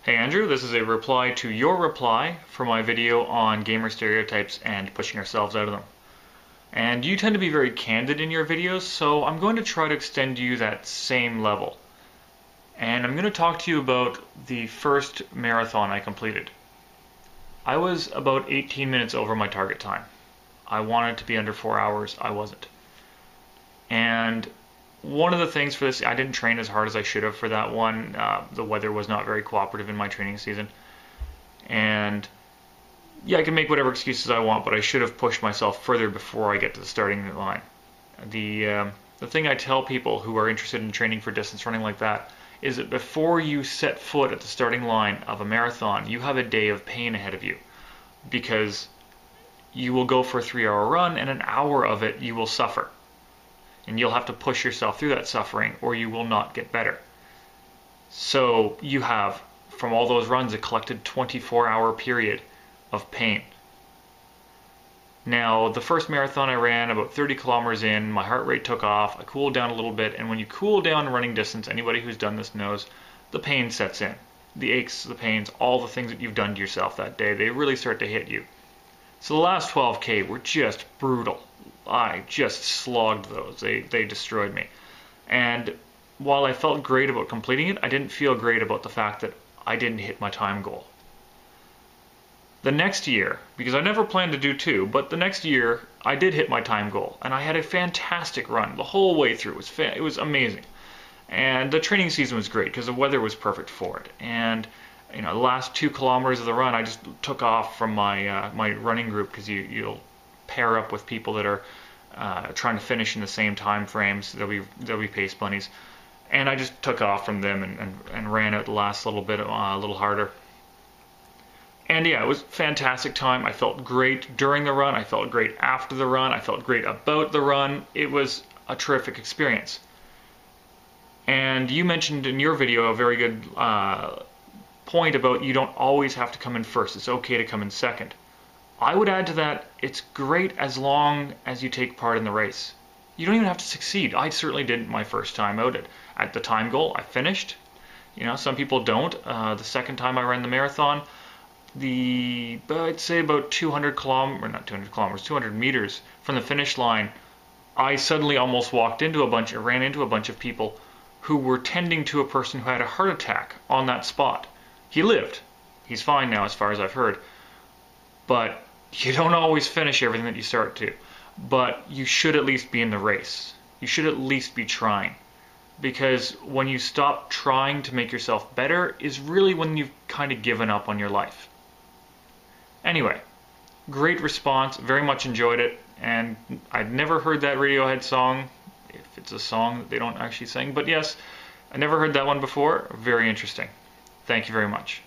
Hey Andrew, this is a reply to your reply for my video on gamer stereotypes and pushing ourselves out of them. And you tend to be very candid in your videos, so I'm going to try to extend you that same level. And I'm going to talk to you about the first marathon I completed. I was about 18 minutes over my target time. I wanted to be under 4 hours, I wasn't. And one of the things for this, I didn't train as hard as I should have for that one. The weather was not very cooperative in my training season. And yeah, I can make whatever excuses I want, but I should have pushed myself further before I get to the starting line. The thing I tell people who are interested in training for distance running like that is that before you set foot at the starting line of a marathon, you have a day of pain ahead of you, because you will go for a 3-hour run and an hour of it you will suffer. And you'll have to push yourself through that suffering or you will not get better. So you have, from all those runs, a collected 24-hour period of pain. Now, the first marathon I ran, about 30 kilometers in, my heart rate took off, I cooled down a little bit, and when you cool down running distance, anybody who's done this knows, the pain sets in. The aches, the pains, all the things that you've done to yourself that day, they really start to hit you. So the last 12K were just brutal. I just slogged those. They destroyed me. And while I felt great about completing it, I didn't feel great about the fact that I didn't hit my time goal. The next year, because I never planned to do two, but the next year I did hit my time goal, and I had a fantastic run the whole way through. It was amazing. And the training season was great because the weather was perfect for it. And the last 2 kilometers of the run, I just took off from my my running group, because you'll pair up with people that are trying to finish in the same time frames. They'll be pace bunnies, and I just took off from them and ran out the last little bit a little harder. And yeah, it was a fantastic time. I felt great during the run. I felt great after the run. I felt great about the run. It was a terrific experience. And you mentioned in your video a very good point about you don't always have to come in first. It's okay to come in second. I would add to that, it's great as long as you take part in the race. You don't even have to succeed. I certainly didn't my first time out at the time goal. I finished. Some people don't. The second time I ran the marathon, I'd say about 200 meters from the finish line, I suddenly almost ran into a bunch of people who were tending to a person who had a heart attack on that spot. He lived. He's fine now as far as I've heard. But you don't always finish everything that you start to. But you should at least be in the race. You should at least be trying. Because when you stop trying to make yourself better is really when you've kind of given up on your life. Anyway, great response. Very much enjoyed it. And I'd never heard that Radiohead song, if it's a song that they don't actually sing. But yes, I never heard that one before. Very interesting. Thank you very much.